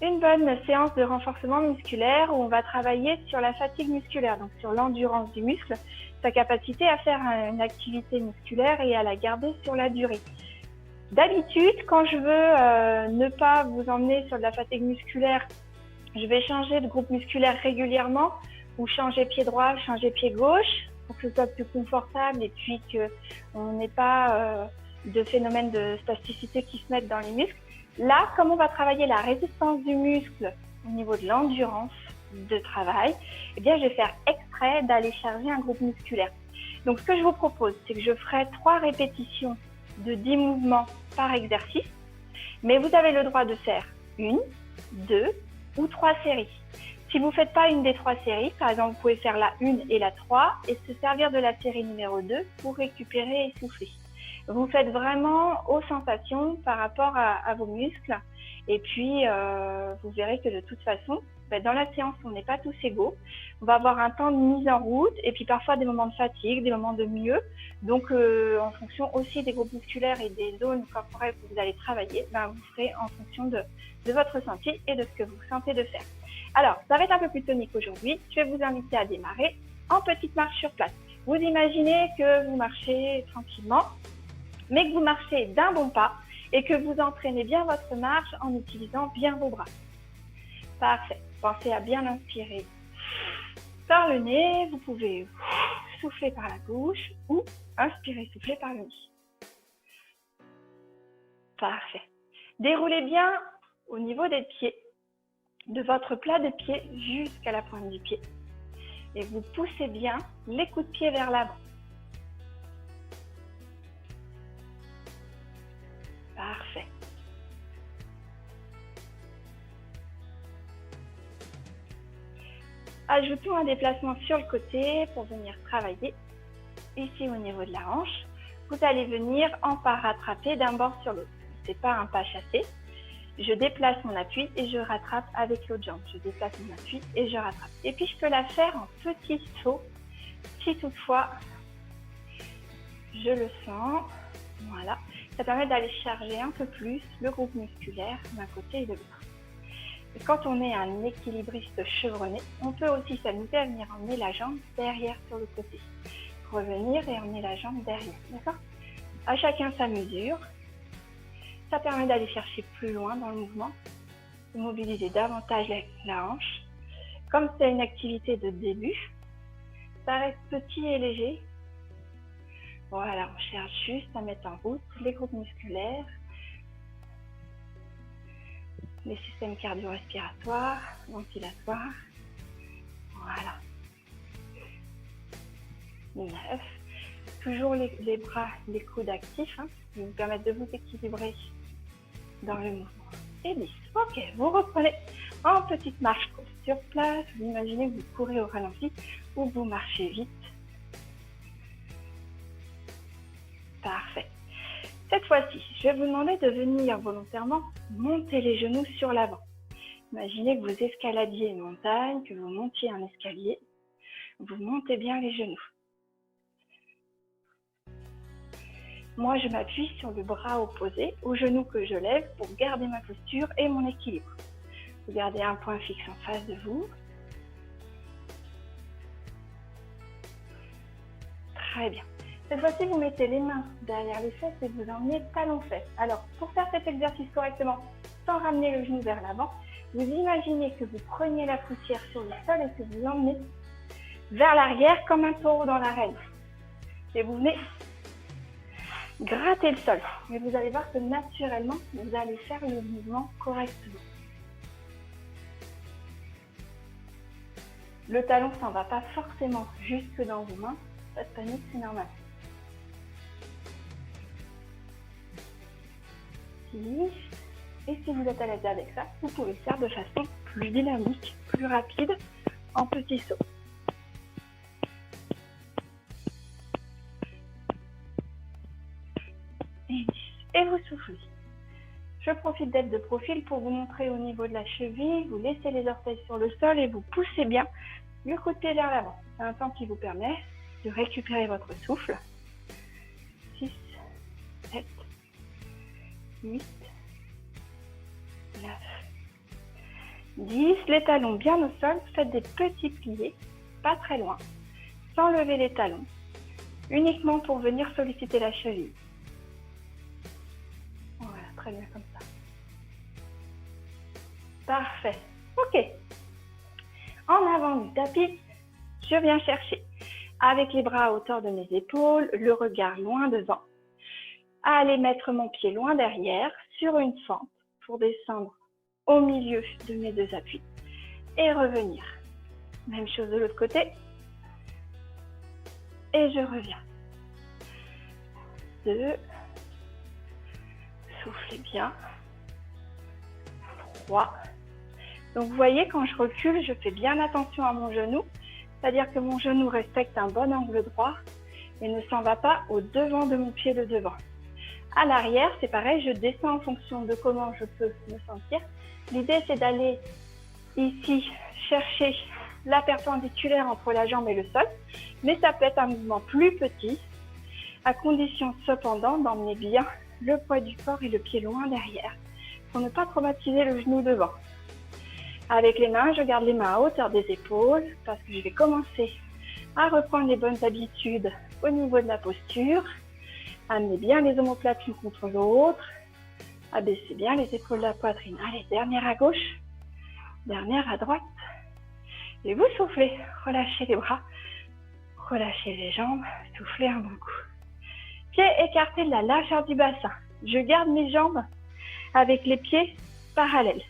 une bonne séance de renforcement musculaire où on va travailler sur la fatigue musculaire, donc sur l'endurance du muscle, sa capacité à faire une activité musculaire et à la garder sur la durée. D'habitude, quand je veux ne pas vous emmener sur de la fatigue musculaire, je vais changer de groupe musculaire régulièrement ou changer pied droit, changer pied gauche pour que ce soit plus confortable et puis qu'on n'ait pas de phénomène de spasticité qui se mettent dans les muscles. Là, comme on va travailler la résistance du muscle au niveau de l'endurance de travail, eh bien, je vais faire exprès d'aller charger un groupe musculaire. Donc, ce que je vous propose, c'est que je ferai 3 répétitions de 10 mouvements par exercice, mais vous avez le droit de faire 1, 2 ou 3 séries. Si vous ne faites pas une des 3 séries, par exemple, vous pouvez faire la 1 et la 3 et se servir de la série numéro 2 pour récupérer et souffler. Vous faites vraiment aux sensations par rapport à vos muscles et puis vous verrez que de toute façon, dans la séance, on n'est pas tous égaux. On va avoir un temps de mise en route et puis parfois des moments de fatigue, des moments de mieux. Donc, en fonction aussi des groupes musculaires et des zones corporelles que vous allez travailler, vous ferez en fonction de votre ressenti et de ce que vous sentez de faire. Alors, ça va être un peu plus tonique aujourd'hui. Je vais vous inviter à démarrer en petite marche sur place. Vous imaginez que vous marchez tranquillement, mais que vous marchez d'un bon pas et que vous entraînez bien votre marche en utilisant bien vos bras. Parfait. Pensez à bien inspirer par le nez. Vous pouvez souffler par la bouche ou inspirer, souffler par le nez. Parfait. Déroulez bien au niveau des pieds, de votre plat de pied jusqu'à la pointe du pied. Et vous poussez bien les coups de pied vers l'avant. Parfait. Ajoutons un déplacement sur le côté pour venir travailler ici au niveau de la hanche. Vous allez venir en pas rattraper d'un bord sur l'autre. Ce n'est pas un pas chassé. Je déplace mon appui et je rattrape avec l'autre jambe. Je déplace mon appui et je rattrape. Et puis je peux la faire en petit saut si toutefois je le sens. Voilà. Ça permet d'aller charger un peu plus le groupe musculaire d'un côté et de l'autre. Et quand on est un équilibriste chevronné, on peut aussi s'amuser à venir emmener la jambe derrière sur le côté. Revenir et emmener la jambe derrière. D'accord ? À chacun sa mesure. Ça permet d'aller chercher plus loin dans le mouvement, de mobiliser davantage la hanche. Comme c'est une activité de début, ça reste petit et léger. Voilà, on cherche juste à mettre en route les groupes musculaires, les systèmes cardio-respiratoires, ventilatoires. Voilà. 9. Toujours les bras, les coudes actifs, qui vous permettent de vous équilibrer dans le mouvement. Et 10. Ok, vous reprenez en petite marche courte sur place. Vous imaginez que vous courez au ralenti ou vous marchez vite. Parfait. Cette fois-ci, je vais vous demander de venir volontairement monter les genoux sur l'avant. Imaginez que vous escaladiez une montagne, que vous montiez un escalier. Vous montez bien les genoux. Moi, je m'appuie sur le bras opposé, au genou que je lève pour garder ma posture et mon équilibre. Vous gardez un point fixe en face de vous. Très bien. Cette fois-ci, vous mettez les mains derrière les fesses et vous emmenez talons-fesses. Alors, pour faire cet exercice correctement, sans ramener le genou vers l'avant, vous imaginez que vous preniez la poussière sur le sol et que vous emmenez vers l'arrière comme un taureau dans l'arène. Et vous venez gratter le sol. Mais vous allez voir que naturellement, vous allez faire le mouvement correctement. Le talon s'en va pas forcément jusque dans vos mains. Pas de panique, c'est normal. 6. Et si vous êtes à l'aise avec ça, vous pouvez le faire de façon plus dynamique, plus rapide, en petits sauts. Et vous soufflez. Je profite d'être de profil pour vous montrer au niveau de la cheville. Vous laissez les orteils sur le sol et vous poussez bien le coup de pied vers l'avant. C'est un temps qui vous permet de récupérer votre souffle. 6, 7, 8, 9, 10, les talons bien au sol, faites des petits pliés, pas très loin, sans lever les talons, uniquement pour venir solliciter la cheville. Voilà, très bien comme ça. Parfait. Ok. En avant du tapis, je viens chercher avec les bras à hauteur de mes épaules, le regard loin devant, à aller mettre mon pied loin derrière sur une fente pour descendre au milieu de mes deux appuis et revenir. Même chose de l'autre côté. Et je reviens. 2. Soufflez bien. 3. Donc vous voyez, quand je recule, je fais bien attention à mon genou. C'est-à-dire que mon genou respecte un bon angle droit et ne s'en va pas au devant de mon pied de devant. À l'arrière, c'est pareil, je descends en fonction de comment je peux me sentir. L'idée, c'est d'aller ici chercher la perpendiculaire entre la jambe et le sol, mais ça peut être un mouvement plus petit, à condition cependant d'emmener bien le poids du corps et le pied loin derrière, pour ne pas traumatiser le genou devant. Avec les mains, je garde les mains à hauteur des épaules, parce que je vais commencer à reprendre les bonnes habitudes au niveau de la posture. Amenez bien les omoplates l'une contre l'autre. Abaissez bien les épaules de la poitrine. Allez, dernière à gauche, dernière à droite. Et vous soufflez. Relâchez les bras, relâchez les jambes, soufflez un bon coup. Pieds écartés de la largeur du bassin. Je garde mes jambes avec les pieds parallèles.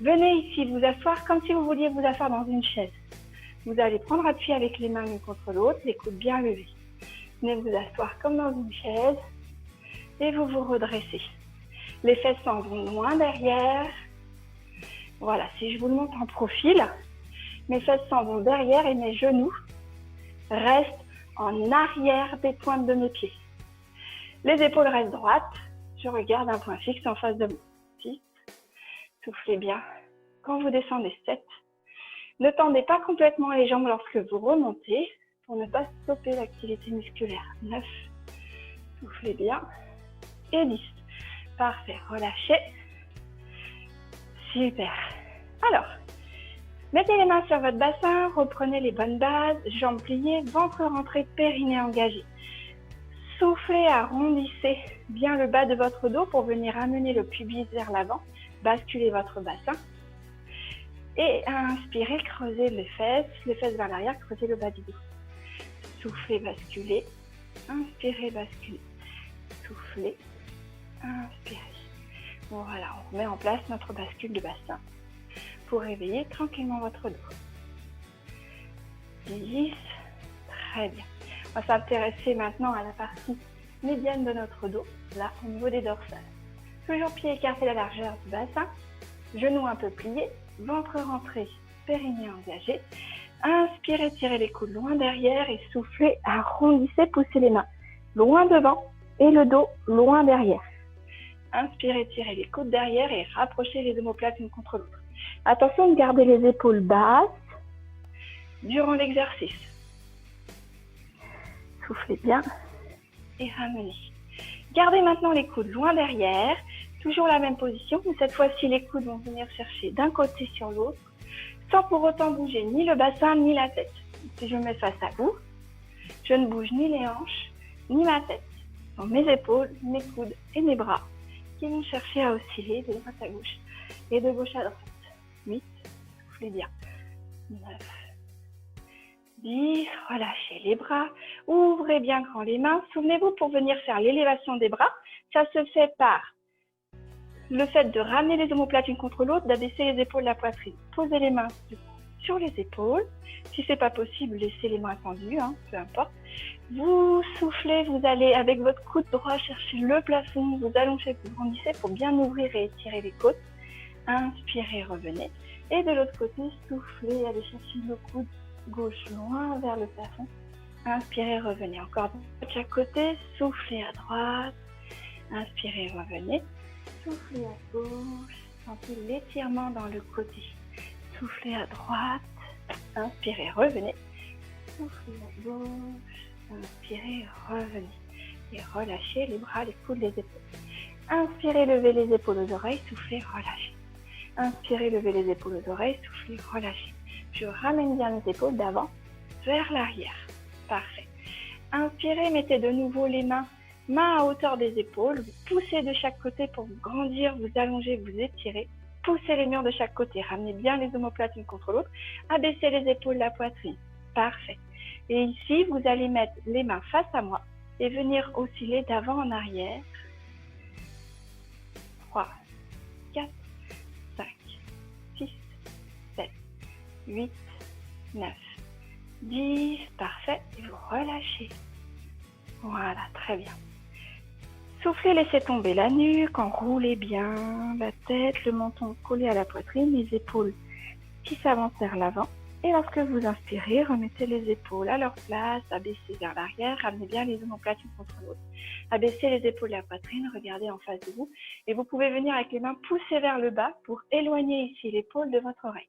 Venez ici vous asseoir comme si vous vouliez vous asseoir dans une chaise. Vous allez prendre appui avec les mains l'une contre l'autre, les coudes bien levés. Venez vous asseoir comme dans une chaise et vous vous redressez. Les fesses s'en vont loin derrière. Voilà, si je vous le montre en profil, mes fesses s'en vont derrière et mes genoux restent en arrière des pointes de mes pieds. Les épaules restent droites. Je regarde un point fixe en face de moi. 6. Soufflez bien. Quand vous descendez 7. Ne tendez pas complètement les jambes lorsque vous remontez pour ne pas stopper l'activité musculaire. 9. Soufflez bien. Et 10. Parfait. Relâchez. Super. Alors, mettez les mains sur votre bassin, reprenez les bonnes bases, jambes pliées, ventre rentré, périnée engagé. Soufflez, arrondissez bien le bas de votre dos pour venir amener le pubis vers l'avant, basculez votre bassin. Et inspirez, creusez les fesses vers l'arrière, creusez le bas du dos. Soufflez, basculez, inspirez, basculez, soufflez, inspirez. Bon, voilà, on remet en place notre bascule de bassin pour réveiller tranquillement votre dos. 10, très bien. On va s'intéresser maintenant à la partie médiane de notre dos, là au niveau des dorsales. Toujours pieds écartés à la largeur du bassin, genoux un peu pliés, ventre rentré, périnée engagé. Inspirez, tirez les coudes loin derrière et soufflez, arrondissez, poussez les mains loin devant et le dos loin derrière. Inspirez, tirez les coudes derrière et rapprochez les omoplates l'une contre l'autre. Attention de garder les épaules basses durant l'exercice. Soufflez bien et ramenez. Gardez maintenant les coudes loin derrière. Toujours la même position, mais cette fois-ci, les coudes vont venir chercher d'un côté sur l'autre, sans pour autant bouger ni le bassin ni la tête. Si je me mets face à vous, je ne bouge ni les hanches, ni ma tête. Ce sont mes épaules, mes coudes et mes bras qui vont chercher à osciller de droite à gauche et de gauche à droite. 8, soufflez bien. 9, 10, relâchez les bras, ouvrez bien grand les mains. Souvenez-vous, pour venir faire l'élévation des bras, ça se fait par le fait de ramener les omoplates l'une contre l'autre, d'abaisser les épaules de la poitrine. Posez les mains sur les épaules. Si ce n'est pas possible, laissez les mains tendues, peu importe. Vous soufflez, vous allez avec votre coude droit chercher le plafond, vous allongez, vous grandissez pour bien ouvrir et étirer les côtes. Inspirez, revenez. Et de l'autre côté, soufflez, allez chercher le coude gauche loin vers le plafond. Inspirez, revenez. Encore de chaque côté, soufflez à droite. Inspirez, revenez. Soufflez à gauche, sentez l'étirement dans le côté. Soufflez à droite, inspirez, revenez. Soufflez à gauche, inspirez, revenez. Et relâchez les bras, les coudes, les épaules. Inspirez, levez les épaules aux oreilles, soufflez, relâchez. Inspirez, levez les épaules aux oreilles, soufflez, relâchez. Je ramène bien les épaules d'avant vers l'arrière. Parfait. Inspirez, mettez de nouveau les mains à hauteur des épaules. Vous poussez de chaque côté pour vous grandir, vous allonger, vous étirer. Poussez les murs de chaque côté. Ramenez bien les omoplates l'une contre l'autre. Abaissez les épaules, la poitrine. Parfait. Et ici, vous allez mettre les mains face à moi et venir osciller d'avant en arrière. 3, 4, 5, 6, 7, 8, 9, 10. Parfait. Et vous relâchez. Voilà, très bien. Soufflez, laissez tomber la nuque, enroulez bien la tête, le menton collé à la poitrine, les épaules qui s'avancent vers l'avant. Et lorsque vous inspirez, remettez les épaules à leur place, abaissez vers l'arrière, ramenez bien les omoplates l'une contre l'autre. Abaissez les épaules de la poitrine, regardez en face de vous. Et vous pouvez venir avec les mains poussées vers le bas pour éloigner ici l'épaule de votre oreille.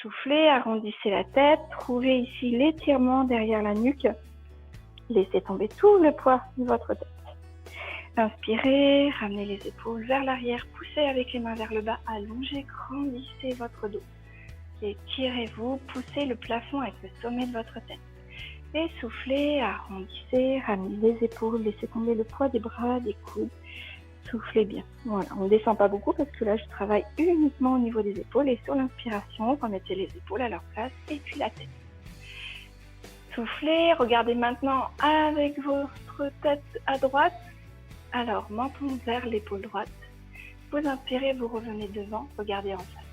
Soufflez, arrondissez la tête, trouvez ici l'étirement derrière la nuque. Laissez tomber tout le poids de votre tête. Inspirez, ramenez les épaules vers l'arrière, poussez avec les mains vers le bas, allongez, grandissez votre dos. Étirez-vous, poussez le plafond avec le sommet de votre tête. Et soufflez, arrondissez, ramenez les épaules, laissez tomber le poids des bras, des coudes. Soufflez bien. Voilà, on ne descend pas beaucoup parce que là, je travaille uniquement au niveau des épaules. Et sur l'inspiration, remettez les épaules à leur place et puis la tête. Soufflez, regardez maintenant avec votre tête à droite. Alors, menton vers l'épaule droite. Vous inspirez, vous revenez devant, regardez en face.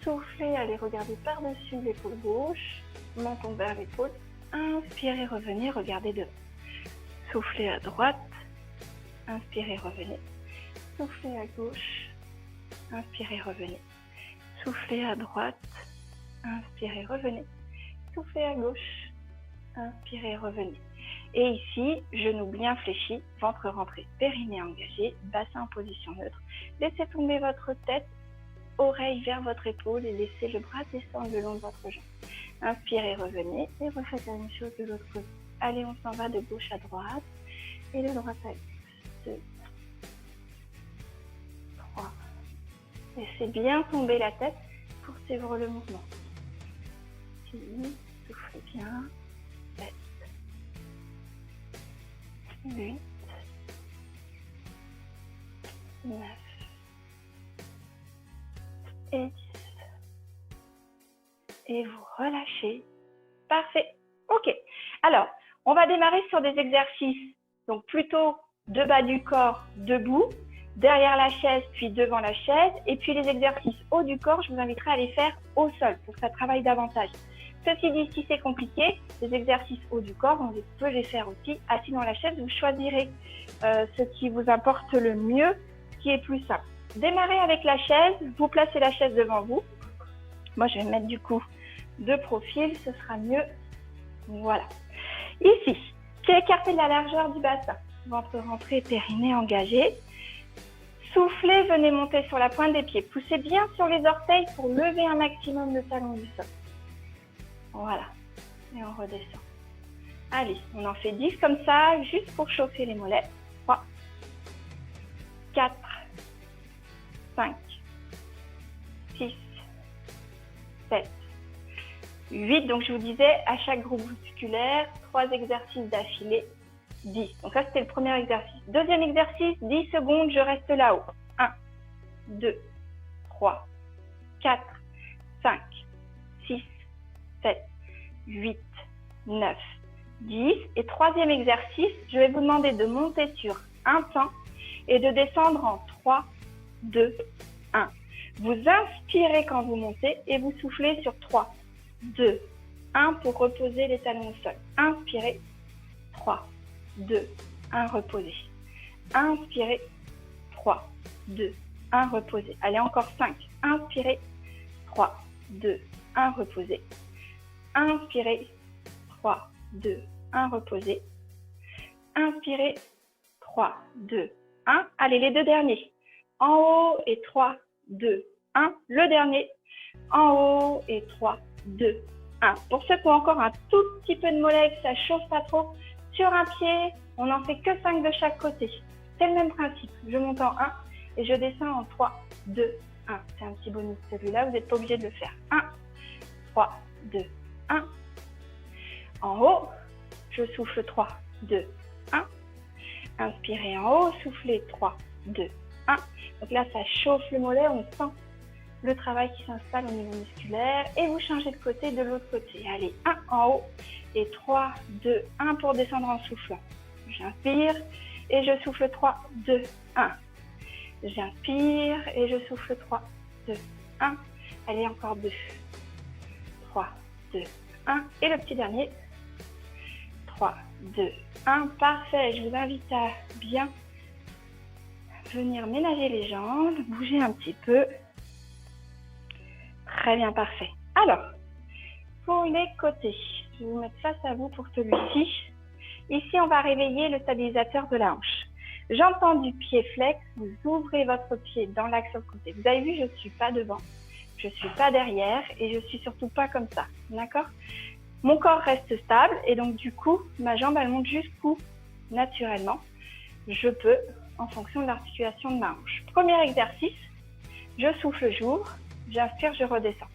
Soufflez, allez regarder par-dessus l'épaule gauche, menton vers l'épaule. Inspirez, revenez, regardez devant. Soufflez à droite, inspirez, revenez. Soufflez à gauche, inspirez, revenez. Soufflez à droite, inspirez, revenez. Soufflez à gauche, inspirez, revenez. Et ici, genoux bien fléchis, ventre rentré, périnée engagé, bassin en position neutre. Laissez tomber votre tête, oreille vers votre épaule et laissez le bras descendre le long de votre jambe. Inspirez, revenez et refaites la même chose de l'autre côté. Allez, on s'en va de gauche à droite et de droite à gauche. 2, 3. Laissez bien tomber la tête pour suivre le mouvement. 6, soufflez bien. 7, 8, 9 et 10. Et vous relâchez. Parfait. Ok. Alors, on va démarrer sur des exercices. Donc, plutôt de bas du corps, debout, derrière la chaise, puis devant la chaise. Et puis, les exercices haut du corps, je vous inviterai à les faire au sol pour que ça travaille davantage. Ceci dit, si c'est compliqué, les exercices haut du corps, on peut les faire aussi assis dans la chaise. Vous choisirez ce qui vous importe le mieux, ce qui est plus simple. Démarrez avec la chaise, vous placez la chaise devant vous. Moi, je vais me mettre du coup de profil, ce sera mieux. Voilà. Ici, pied écarté de la largeur du bassin. Ventre rentré, périnée engagé. Soufflez, venez monter sur la pointe des pieds. Poussez bien sur les orteils pour lever un maximum le talon du sol. Voilà. Et on redescend. Allez, on en fait 10 comme ça, juste pour chauffer les mollets. 3, 4, 5, 6, 7, 8. Donc, je vous disais, à chaque groupe musculaire, 3 exercices d'affilée, 10. Donc, ça, c'était le premier exercice. Deuxième exercice, 10 secondes, je reste là-haut. 1, 2, 3, 4, 5, 6, 7, 8, 9, 10. Et troisième exercice, je vais vous demander de monter sur un temps et de descendre en 3, 2, 1. Vous inspirez quand vous montez et vous soufflez sur 3, 2, 1 pour reposer les talons au sol. Inspirez, 3, 2, 1, reposez. Inspirez, 3, 2, 1, reposez. Allez, encore 5. Inspirez, 3, 2, 1, reposez. Inspirez, 3, 2, 1, reposez. Inspirez, 3, 2, 1. Allez, les deux derniers. En haut et 3, 2, 1. Le dernier. En haut et 3, 2, 1. Pour ceux qui ont encore un tout petit peu de mollet, que ça chauffe pas trop, sur un pied, on n'en fait que 5 de chaque côté. C'est le même principe. Je monte en 1 et je descends en 3, 2, 1. C'est un petit bonus celui-là, vous n'êtes pas obligé de le faire. 1, 3, 2, 1. En haut, je souffle 3, 2, 1. Inspirez en haut, soufflez 3, 2, 1. Donc là, ça chauffe le mollet, on sent le travail qui s'installe au niveau musculaire. Et vous changez de côté, de l'autre côté. Allez, 1 en haut et 3, 2, 1 pour descendre en soufflant. J'inspire et je souffle 3, 2, 1. J'inspire et je souffle 3, 2, 1. Allez, encore 2, 3, 2, 1. Et le petit dernier. 3, 2, 1. Parfait. Je vous invite à bien venir ménager les jambes, bouger un petit peu. Très bien, parfait. Alors, pour les côtés, je vais vous mettre face à vous pour celui-ci. Ici, on va réveiller le stabilisateur de la hanche. J'entends du pied flex, vous ouvrez votre pied dans l'axe sur le côté. Vous avez vu, je ne suis pas devant, je ne suis pas derrière et je ne suis surtout pas comme ça, d'accord? Mon corps reste stable et donc du coup, ma jambe, elle monte jusqu'où naturellement je peux en fonction de l'articulation de ma hanche. Premier exercice, je souffle, j'ouvre, j'inspire, je redescends.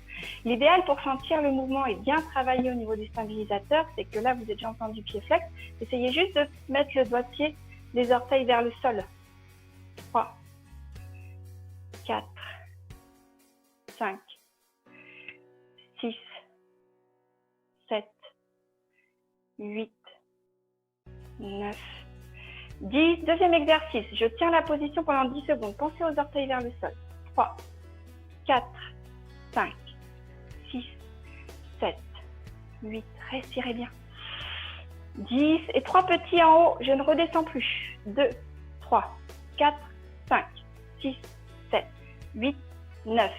L'idéal pour sentir le mouvement et bien travailler au niveau du stabilisateur, c'est que là, vous êtes déjà entendu pied flex. Essayez juste de mettre le doigt de pied, les orteils vers le sol. 3, 4, 5, 6, 7, 8, 9, 10. Deuxième exercice, je tiens la position pendant 10 secondes. Pensez aux orteils vers le sol. 3, 4, 5, 6, 7, 8. Respirez bien. 10. Et 3 petits en haut, je ne redescends plus. 2, 3, 4, 5, 6, 7, 8, 9,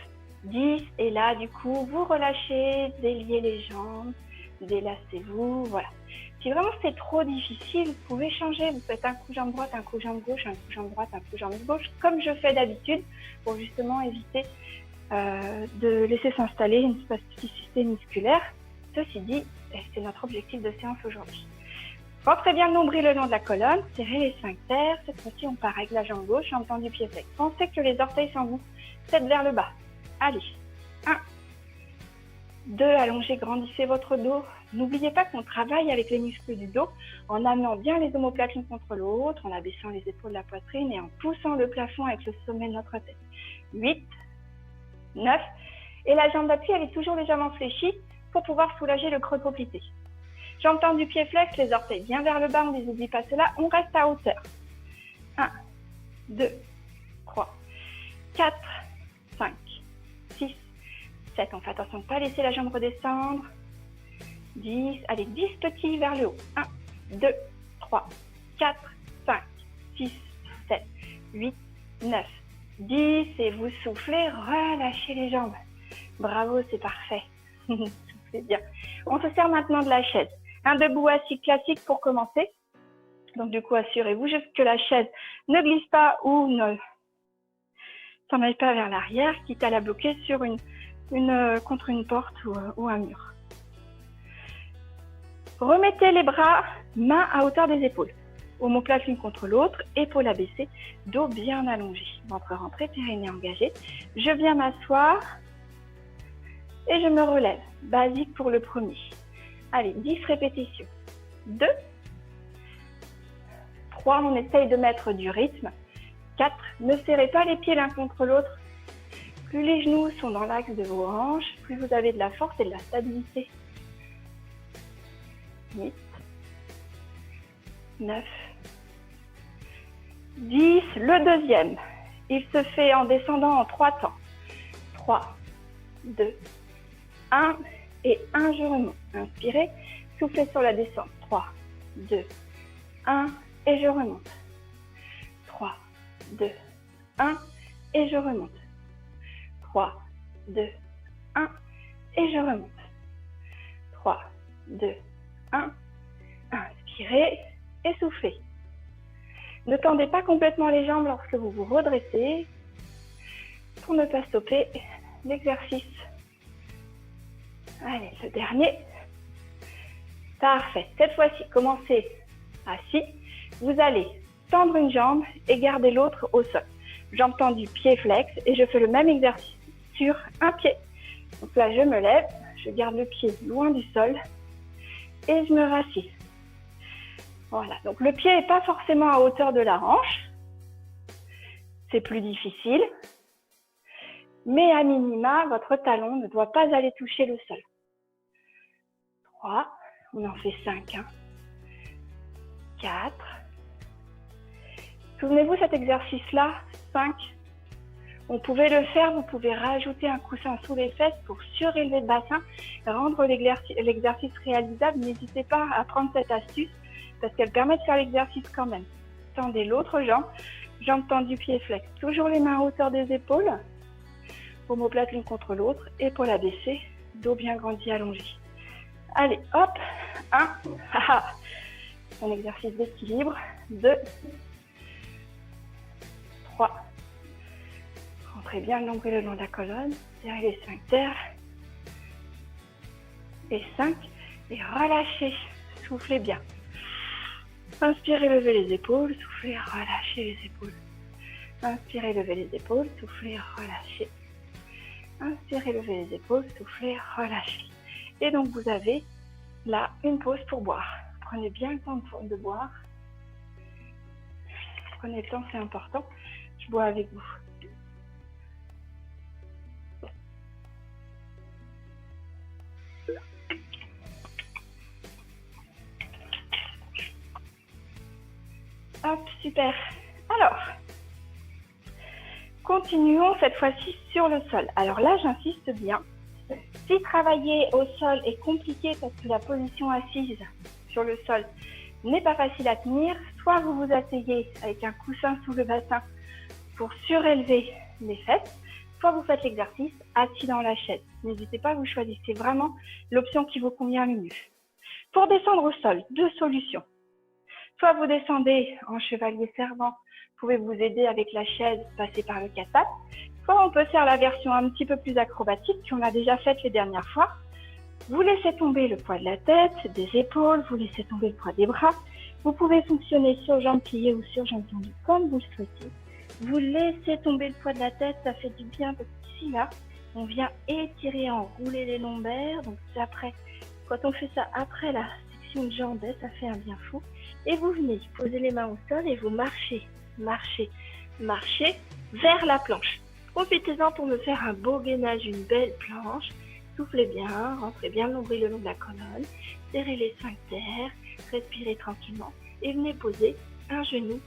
10. Et là, du coup, vous relâchez, déliez les jambes, délacez-vous. Voilà. Si vraiment c'est trop difficile, vous pouvez changer. Vous faites un coup jambe droite, un coup jambe gauche, un coup jambe droite, un coup jambe gauche, comme je fais d'habitude, pour justement éviter de laisser s'installer une spasticité musculaire. Ceci dit, c'est notre objectif de séance aujourd'hui. Rentrez bien le nombril le long de la colonne, serrez les sphincters. Cette fois-ci, on part avec la jambe gauche en tenant du pied flex. Pensez que les orteils sont vous, tête vers le bas. Allez, 1, 2, allongez, grandissez votre dos. N'oubliez pas qu'on travaille avec les muscles du dos en amenant bien les omoplates l'une contre l'autre, en abaissant les épaules de la poitrine et en poussant le plafond avec le sommet de notre tête. 8, 9, et la jambe d'appui, elle est toujours légèrement fléchie pour pouvoir soulager le creux poplité. Jambe tendue, pied flex, les orteils bien vers le bas, on ne les oublie pas cela, on reste à hauteur. 1, 2, 3, 4, 5, 6, 7. On fait attention de ne pas laisser la jambe redescendre. 10, allez, 10 petits vers le haut. 1, 2, 3, 4, 5, 6, 7, 8, 9, 10. Et vous soufflez, relâchez les jambes. Bravo, c'est parfait. Soufflez bien. On se sert maintenant de la chaise. Un debout assis classique pour commencer. Donc du coup, assurez-vous juste que la chaise ne glisse pas ou ne s'en aille pas vers l'arrière, quitte à la bloquer sur contre une porte ou un mur. Remettez les bras, mains à hauteur des épaules. Omoplate l'une contre l'autre, épaules abaissées, dos bien allongé. Ventre rentré, périnée engagé. Je viens m'asseoir et je me relève. Basique pour le premier. Allez, 10 répétitions. 2, 3, on essaye de mettre du rythme. 4, ne serrez pas les pieds l'un contre l'autre. Plus les genoux sont dans l'axe de vos hanches, plus vous avez de la force et de la stabilité. 8, 9, 10. Le deuxième, il se fait en descendant en 3 temps. 3, 2, 1 et 1, je remonte. Inspirez, soufflez sur la descente. 3, 2, 1 et je remonte. 3, 2, 1 et je remonte. 3, 2, 1 et je remonte. 3, 2, 1. Inspirez et soufflez. Ne tendez pas complètement les jambes lorsque vous vous redressez pour ne pas stopper l'exercice. Allez, le dernier. Parfait. Cette fois-ci, commencez assis. Vous allez tendre une jambe et garder l'autre au sol. Jambe tendue, pied flex et je fais le même exercice. sur un pied. Donc là, je me lève, je garde le pied loin du sol et je me rassieds. Voilà, donc le pied n'est pas forcément à hauteur de la hanche. C'est plus difficile. Mais à minima, votre talon ne doit pas aller toucher le sol. 3, on en fait 5. 4. Souvenez-vous cet exercice-là, 5. On pouvait le faire, vous pouvez rajouter un coussin sous les fesses pour surélever le bassin, rendre l'exercice réalisable. N'hésitez pas à prendre cette astuce parce qu'elle permet de faire l'exercice quand même. Tendez l'autre jambe, jambe tendue, pied flex. Toujours les mains à hauteur des épaules. Omoplate l'une contre l'autre, épaules abaissées, dos bien grandi, allongé. Allez, hop, 1, un exercice d'équilibre, 2, 3. Rentrez bien le nombril le long de la colonne, serrez les sphincters. Et 5, et relâchez, soufflez bien. Inspirez, levez les épaules, soufflez, relâchez les épaules. Inspirez, levez les épaules, soufflez, relâchez. Inspirez, levez les épaules, soufflez, relâchez. Et donc vous avez là une pause pour boire. Prenez bien le temps de boire. Prenez le temps, c'est important. Je bois avec vous. Hop, super. Alors, continuons cette fois-ci sur le sol. Alors là, j'insiste bien. Si travailler au sol est compliqué parce que la position assise sur le sol n'est pas facile à tenir, soit vous vous asseyez avec un coussin sous le bassin pour surélever les fesses, soit vous faites l'exercice assis dans la chaise. N'hésitez pas, vous choisissez vraiment l'option qui vous convient le mieux. Pour descendre au sol, 2 solutions. Soit vous descendez en chevalier servant, vous pouvez vous aider avec la chaise, passer par le 4-pattes. Soit on peut faire la version un petit peu plus acrobatique, qu'on a déjà faite les dernières fois. Vous laissez tomber le poids de la tête, des épaules, vous laissez tomber le poids des bras. Vous pouvez fonctionner sur jambes pliées ou sur jambes tendues comme vous le souhaitez. Vous laissez tomber le poids de la tête, ça fait du bien parce qu'ici, là, on vient étirer, enrouler les lombaires. Donc après, quand on fait ça après la section de jambes, ça fait un bien fou. Et vous venez poser les mains au sol et vous marchez, marchez, marchez vers la planche. Profitez-en pour me faire un beau gainage, une belle planche. Soufflez bien, rentrez bien le nombril le long de la colonne, serrez les sphincters, respirez tranquillement et venez poser un genou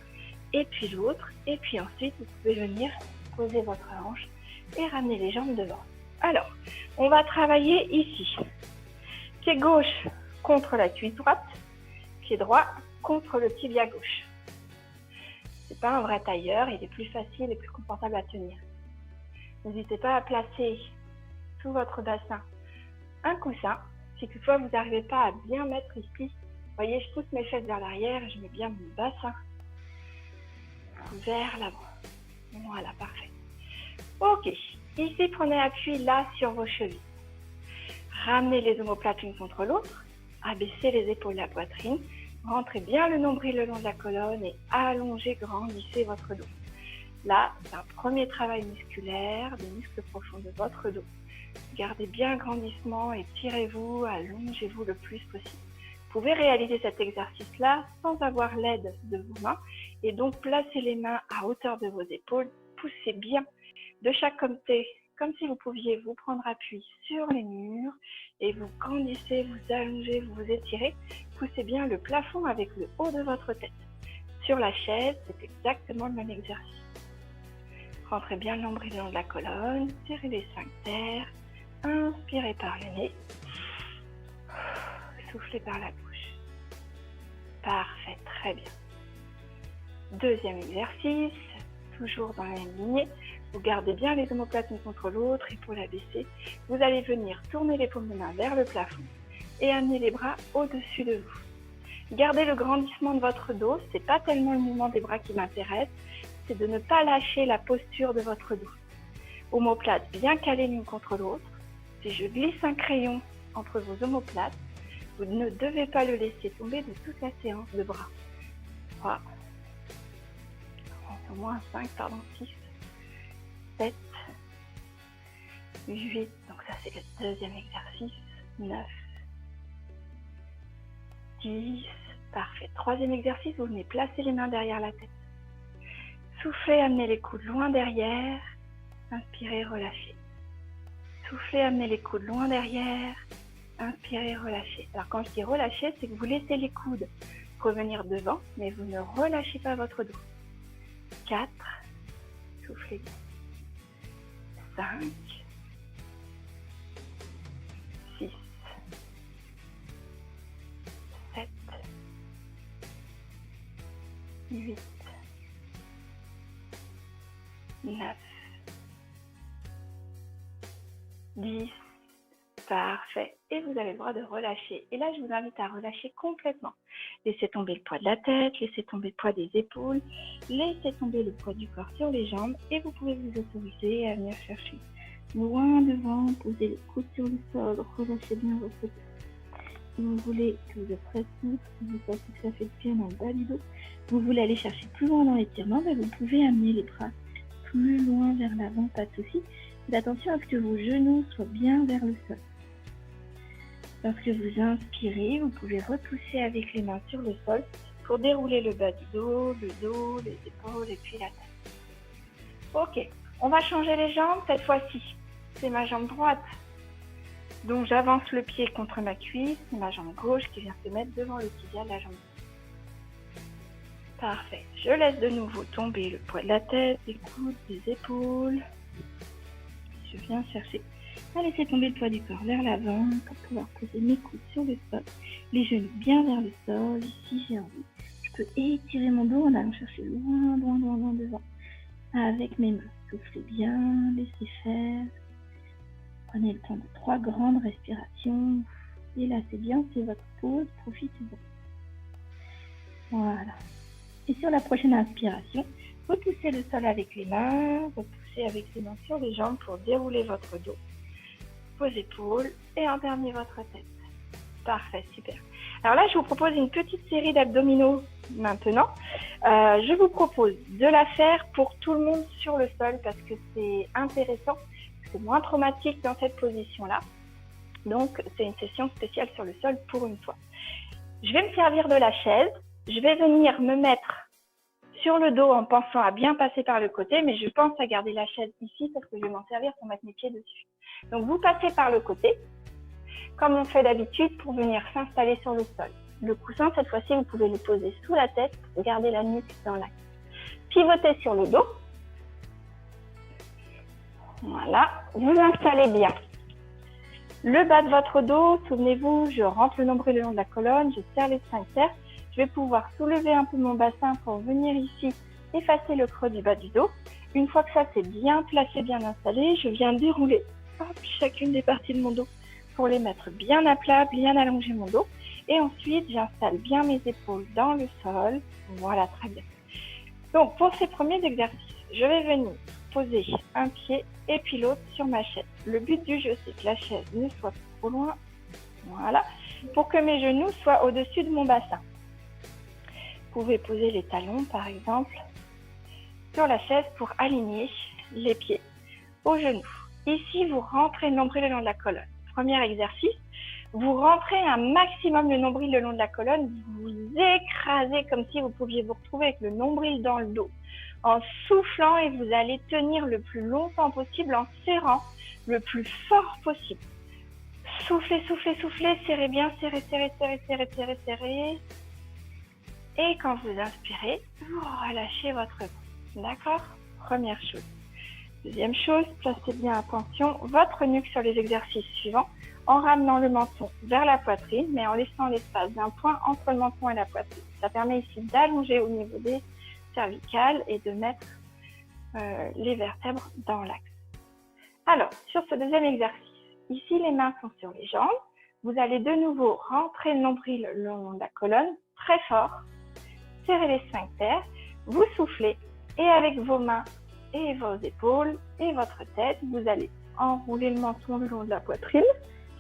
et puis l'autre. Et puis ensuite, vous pouvez venir poser votre hanche et ramener les jambes devant. Alors, on va travailler ici. Pied gauche contre la cuisse droite, pied droit contre le tibia gauche. C'est pas un vrai tailleur, il est plus facile et plus confortable à tenir. N'hésitez pas à placer sous votre bassin un coussin. Si toutefois vous n'arrivez pas à bien mettre ici, vous voyez, je pousse mes fesses vers l'arrière et je mets bien mon bassin vers l'avant. Voilà, parfait. Ok, ici prenez appui là sur vos chevilles. Ramenez les omoplates l'une contre l'autre, abaissez les épaules, la poitrine, rentrez bien le nombril le long de la colonne et allongez, grandissez votre dos. Là, c'est un premier travail musculaire, des muscles profonds de votre dos. Gardez bien le grandissement et tirez-vous, allongez-vous le plus possible. Vous pouvez réaliser cet exercice-là sans avoir l'aide de vos mains et donc placez les mains à hauteur de vos épaules, poussez bien de chaque côté, comme si vous pouviez vous prendre appui sur les murs et vous grandissez, vous allongez, vous vous étirez. Poussez bien le plafond avec le haut de votre tête. Sur la chaise, c'est exactement le même exercice. Rentrez bien le nombril le long de la colonne, serrez les sphincters, inspirez par le nez, soufflez par la bouche. Parfait, très bien. Deuxième exercice, toujours dans la même lignée. Vous gardez bien les omoplates l'une contre l'autre, épaules abaissées. Vous allez venir tourner les paumes de main vers le plafond et amener les bras au-dessus de vous. Gardez le grandissement de votre dos, c'est pas tellement le mouvement des bras qui m'intéresse, c'est de ne pas lâcher la posture de votre dos. Omoplates bien calées l'une contre l'autre. Si je glisse un crayon entre vos omoplates, vous ne devez pas le laisser tomber de toute la séance de bras. 3, au moins 5, 6, 7, 8, donc ça c'est le deuxième exercice, 9, 10, parfait. Troisième exercice, vous venez placer les mains derrière la tête. Soufflez, amenez les coudes loin derrière, inspirez, relâchez. Soufflez, amenez les coudes loin derrière, inspirez, relâchez. Alors quand je dis relâcher, c'est que vous laissez les coudes revenir devant, mais vous ne relâchez pas votre dos. 4, soufflez. 5, 6, 7, 8, 9, 10, parfait. Et vous avez le droit de relâcher. Et là, je vous invite à relâcher complètement. Laissez tomber le poids de la tête, laissez tomber le poids des épaules, laissez tomber le poids du corps sur les jambes et vous pouvez vous autoriser à venir chercher loin devant, posez les coudes sur le sol, relâchez bien votre tête. Si vous voulez que vous êtes très souple, si vous sentez que ça fait bien dans le bas du dos, vous voulez aller chercher plus loin dans l'étirement, ben vous pouvez amener les bras plus loin vers l'avant, pas de souci. Faites attention à ce que vos genoux soient bien vers le sol. Lorsque vous inspirez, vous pouvez repousser avec les mains sur le sol pour dérouler le bas du dos, les épaules et puis la tête. Ok, on va changer les jambes cette fois-ci. C'est ma jambe droite. Donc j'avance le pied contre ma cuisse, c'est ma jambe gauche qui vient se mettre devant le tibia de la jambe. Parfait. Je laisse de nouveau tomber le poids de la tête, des coudes, des épaules. Je viens chercher à laisser tomber le poids du corps vers l'avant pour pouvoir poser mes coudes sur le sol, les genoux bien vers le sol. Ici, j'ai envie. Je peux étirer mon dos en allant chercher loin devant avec mes mains. Soufflez bien, laissez faire. Prenez le temps de 3 grandes respirations. Et là, c'est bien, c'est votre pause. Profitez-en. Voilà. Et sur la prochaine inspiration, repoussez le sol avec les mains, repoussez avec les mains sur les jambes pour dérouler votre dos, vos épaules et en dernier votre tête. Parfait, super. Alors là, je vous propose une petite série d'abdominaux maintenant. Je vous propose de la faire pour tout le monde sur le sol parce que c'est intéressant, c'est moins traumatique dans cette position-là. Donc, c'est une session spéciale sur le sol pour une fois. Je vais me servir de la chaise. Je vais venir me mettre sur le dos en pensant à bien passer par le côté, mais je pense à garder la chaise ici parce que je vais m'en servir pour mettre mes pieds dessus. Donc, vous passez par le côté, comme on fait d'habitude pour venir s'installer sur le sol. Le coussin, cette fois-ci, vous pouvez le poser sous la tête pour garder la nuque dans l'axe. Pivotez sur le dos. Voilà, vous installez bien. Le bas de votre dos, souvenez-vous, je rentre le nombril le long de la colonne, je serre les sphincters. Je vais pouvoir soulever un peu mon bassin pour venir ici effacer le creux du bas du dos. Une fois que ça c'est bien placé, bien installé, je viens dérouler chacune des parties de mon dos pour les mettre bien à plat, bien allonger mon dos. Et ensuite, j'installe bien mes épaules dans le sol. Voilà, très bien. Donc, pour ces premiers exercices, je vais venir poser un pied et puis l'autre sur ma chaise. Le but du jeu, c'est que la chaise ne soit pas trop loin. Voilà, pour que mes genoux soient au-dessus de mon bassin. Vous pouvez poser les talons, par exemple, sur la chaise pour aligner les pieds aux genoux. Ici, vous rentrez le nombril le long de la colonne. Premier exercice, vous rentrez un maximum le nombril le long de la colonne, vous écrasez comme si vous pouviez vous retrouver avec le nombril dans le dos. En soufflant et vous allez tenir le plus longtemps possible en serrant le plus fort possible. Soufflez, soufflez, soufflez, serrez bien, serrez, serrez, serrez, serrez, serrez, serrez. Et quand vous inspirez, vous relâchez votre bras. D'accord? Première chose. Deuxième chose, placez bien attention votre nuque sur les exercices suivants en ramenant le menton vers la poitrine, mais en laissant l'espace d'un point entre le menton et la poitrine. Ça permet ici d'allonger au niveau des cervicales et de mettre les vertèbres dans l'axe. Alors, sur ce deuxième exercice, ici les mains sont sur les jambes. Vous allez de nouveau rentrer le nombril le long de la colonne, très fort. Serrez les sphincters, vous soufflez et avec vos mains et vos épaules et votre tête, vous allez enrouler le menton le long de la poitrine.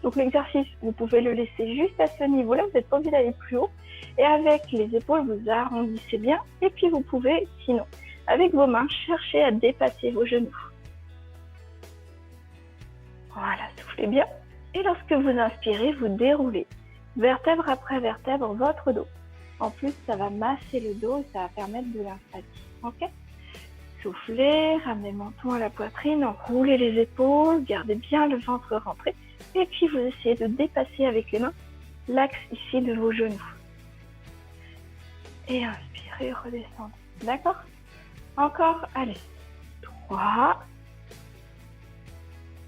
Donc l'exercice, vous pouvez le laisser juste à ce niveau-là, vous n'êtes pas obligé d'aller plus haut. Et avec les épaules, vous arrondissez bien. Et puis vous pouvez, sinon, avec vos mains, chercher à dépasser vos genoux. Voilà, soufflez bien. Et lorsque vous inspirez, vous déroulez vertèbre après vertèbre votre dos. En plus, ça va masser le dos et ça va permettre de l'installer. Ok? Soufflez, ramenez le menton à la poitrine, enroulez les épaules, gardez bien le ventre rentré. Et puis, vous essayez de dépasser avec les mains l'axe ici de vos genoux. Et inspirez, redescendez. D'accord? Encore, allez. 3.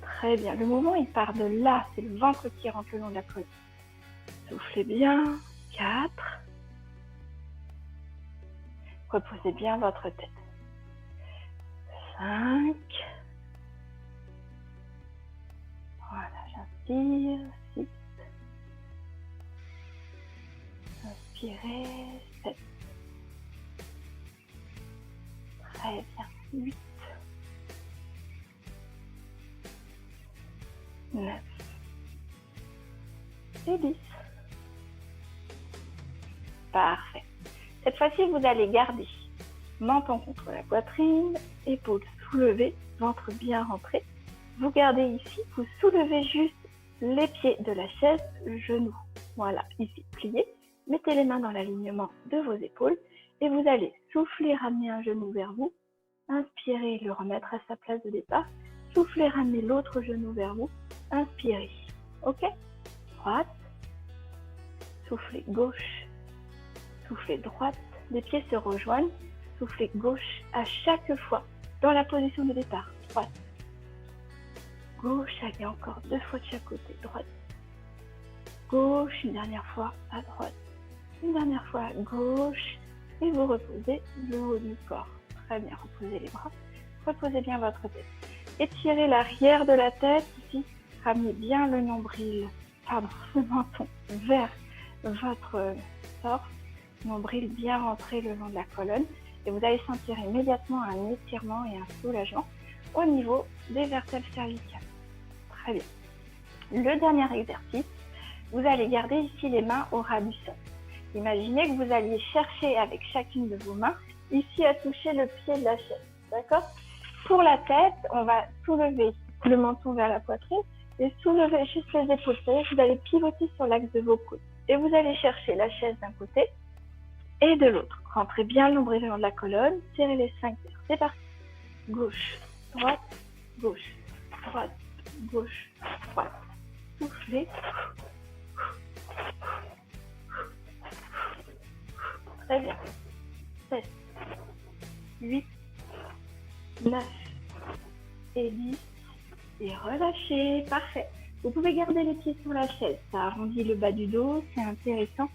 Très bien. Le mouvement, il part de là. C'est le ventre qui rentre le long de la colonne. Soufflez bien. 4. Reposez bien votre tête. 5. Voilà, j'inspire. 6. Inspirez. 7. Très bien. 8. 9. Et 10. Parfait. Cette fois-ci, vous allez garder menton contre la poitrine, épaules soulevées, ventre bien rentré. Vous gardez ici, vous soulevez juste les pieds de la chaise, genoux. Voilà, ici, pliés. Mettez les mains dans l'alignement de vos épaules et vous allez souffler, ramener un genou vers vous. Inspirez, le remettre à sa place de départ. Soufflez, ramenez l'autre genou vers vous. Inspirez. Ok? Droite. Soufflez gauche. Soufflez droite. Les pieds se rejoignent. Soufflez gauche à chaque fois dans la position de départ. Droite. Gauche, allez encore 2 fois de chaque côté. Droite. Gauche, une dernière fois à droite. Une dernière fois à gauche. Et vous reposez le haut du corps. Très bien, reposez les bras. Reposez bien votre tête. Étirez l'arrière de la tête ici. Ramenez bien le nombril, le menton vers votre torse. Nombril bien rentré le long de la colonne. Et vous allez sentir immédiatement un étirement et un soulagement au niveau des vertèbres cervicales. Très bien. Le dernier exercice, vous allez garder ici les mains au ras du sol. Imaginez que vous alliez chercher avec chacune de vos mains ici à toucher le pied de la chaise. D'accord? Pour la tête, on va soulever le menton vers la poitrine et soulever juste les épaules. C'est-à-dire que vous allez pivoter sur l'axe de vos coudes. Et vous allez chercher la chaise d'un côté et de l'autre. Rentrez bien le nombril le long de la colonne, serrez les sphincters. C'est parti. Gauche, droite, gauche, droite, gauche, droite. Soufflez. Très bien. 7, 8, 9 et 10. Et relâchez. Parfait. Vous pouvez garder les pieds sur la chaise. Ça arrondit le bas du dos. C'est intéressant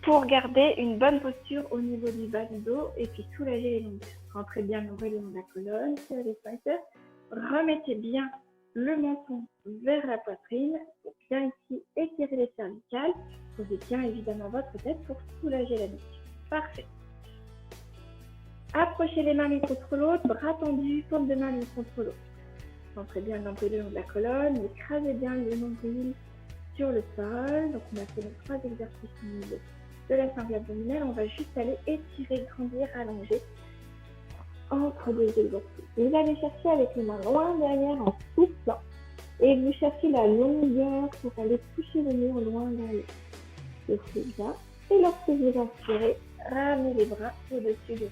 pour garder une bonne posture au niveau du bas du dos et puis soulager les longueurs. Rentrez bien le long de la colonne, serrez les sphincters. Remettez bien le menton vers la poitrine. Pour bien ici étirer les cervicales. Posez bien évidemment votre tête pour soulager la nuque. Parfait. Approchez les mains l'une contre l'autre, bras tendus, paume de main l'une contre l'autre. Rentrez bien le nombril le long de la colonne, écrasez bien le nombril sur le sol. Donc on a fait nos 3 exercices au niveau de la sangle abdominale. On va juste aller étirer, grandir, allonger entre deux exercices. Vous allez chercher avec les mains loin derrière en soufflant et vous cherchez la longueur pour aller toucher le mur loin derrière. Soufflez bien et lorsque vous inspirez, ramenez les bras au-dessus de vous.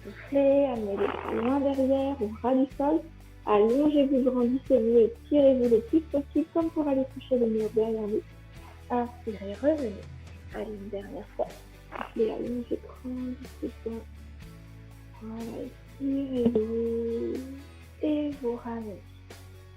Soufflez, amenez les bras loin derrière, au ras du sol. Allongez-vous, grandissez-vous et tirez-vous le plus possible comme pour aller toucher le mur derrière vous. Inspirez, revenez. Allez, une dernière fois. Soufflez, allongez, grandissez-vous. Voilà, étirez-vous et vous ramenez.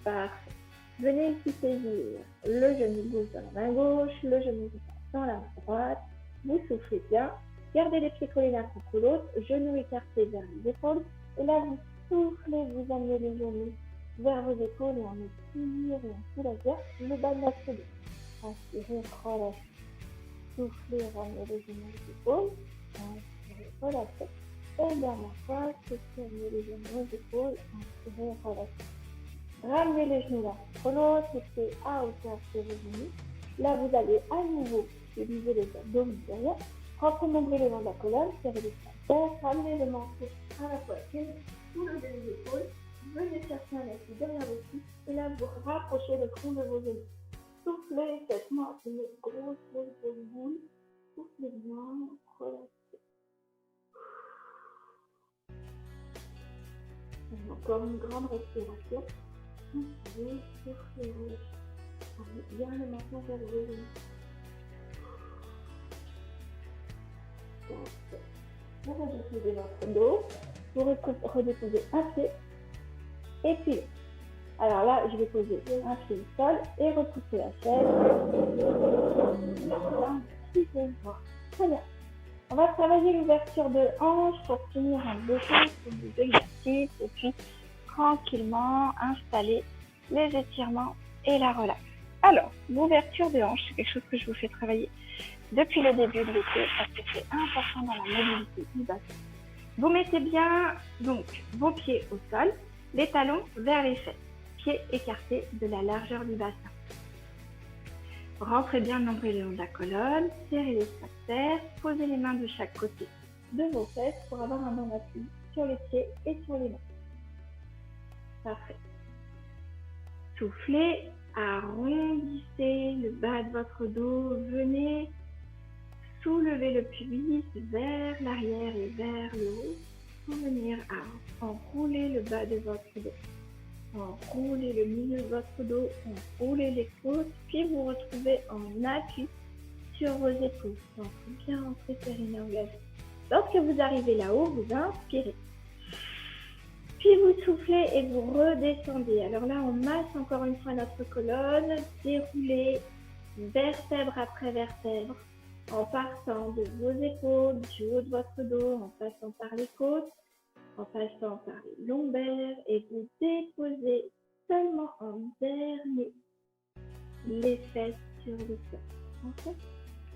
Parfait. Venez ici saisir le genou gauche dans la main gauche, le genou droit dans la main droite. Vous soufflez bien. Gardez les pieds collés l'un contre l'autre, genoux écartés vers les épaules. Et là, vous soufflez, vous amenez les genoux vers vos épaules et on étire et on soulage le bas de la colonne. Inspirez, relâchez. Soufflez, ramenez les genoux aux épaules. Inspirez, relâchez. Et dernière fois, soufflez, ramenez les genoux aux épaules. Inspirez, relâchez. Ramenez les genoux l'un contre l'autre, les pieds à hauteur de vos genoux. Là, vous allez à nouveau utiliser les abdominaux derrière. Rentrez le nombril le long de la colonne, serrez les sphincters, ramenez le menton à la poitrine, soulevez les épaules, Venez chercher un appui derrière vos cuisses et là vous rapprochez le front de vos genoux. Soufflez, faites-moi une grosse boule. Soufflez bien, relaxez. Encore une grande respiration. Inspirez, soufflez, relâchez. Allez bien le menton vers vos genoux. Vous redéposez votre dos, vous redéposez un pied et puis alors là je vais poser un pied au sol et repousser la chaise. Très bien. On va travailler l'ouverture de hanche pour finir en beauté sur des exercices et puis tranquillement installer les étirements et la relaxe. Alors, l'ouverture de hanche, c'est quelque chose que je vous fais travailler depuis le début de l'été parce que c'est important dans la mobilité du bassin. Vous mettez bien donc vos pieds au sol, les talons vers les fesses, pieds écartés de la largeur du bassin. Rentrez bien le nombril le long de la colonne, serrez les sphincters, posez les mains de chaque côté de vos fesses pour avoir un bon appui sur les pieds et sur les mains. Parfait. Soufflez, arrondissez le bas de votre dos, venez soulever le pubis vers l'arrière et vers le haut pour venir à enrouler le bas de votre dos. Enroulez le milieu de votre dos, enroulez les côtes, puis vous retrouvez en appui sur vos épaules. Donc, bien rentrer périnée engagé. Lorsque vous arrivez là-haut, vous inspirez. Puis vous soufflez et vous redescendez. Alors là, on masse encore une fois notre colonne, déroulez vertèbre après vertèbre, en partant de vos épaules, du haut de votre dos, en passant par les côtes, en passant par les lombaires, et vous déposez seulement en dernier les fesses sur le sol. Okay.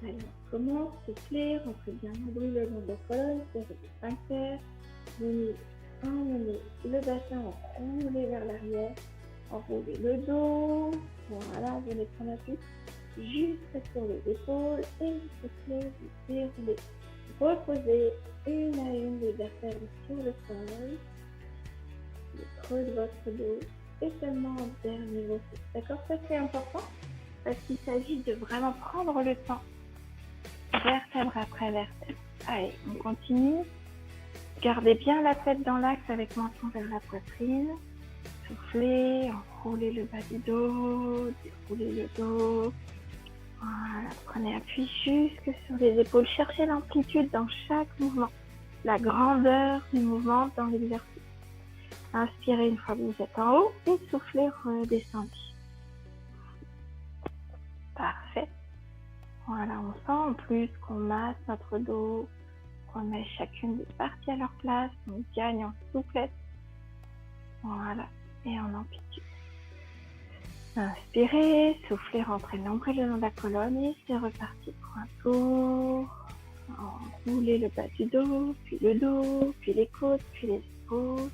Allez, on commence, soufflez, rentrez bien nombril le long de la colonne, serrez les sphincters, venez emmenez le bassin, enroulez vers l'arrière, enroulez le dos, voilà, venez prendre appui juste sur les épaules et vous soufflez, vous déroulez. Reposez une à une les vertèbres sur le sol, le creux de votre dos et seulement en dernier vos fesses. D'accord, ça c'est important parce qu'il s'agit de vraiment prendre le temps, vertèbre après vertèbre. Allez, on continue. Gardez bien la tête dans l'axe avec menton vers la poitrine. Soufflez, enroulez le bas du dos, déroulez le dos. Voilà, prenez appui jusque sur les épaules. Cherchez l'amplitude dans chaque mouvement, la grandeur du mouvement dans l'exercice. Inspirez une fois que vous êtes en haut et soufflez, redescendez. Parfait. Voilà, on sent en plus qu'on masse notre dos, qu'on met chacune des parties à leur place, on gagne en souplesse. Voilà, et en amplitude. Inspirez, soufflez, rentrez le nombril le long de la colonne et c'est reparti pour un tour. Enroulez le bas du dos, puis le dos, puis les côtes, puis les épaules.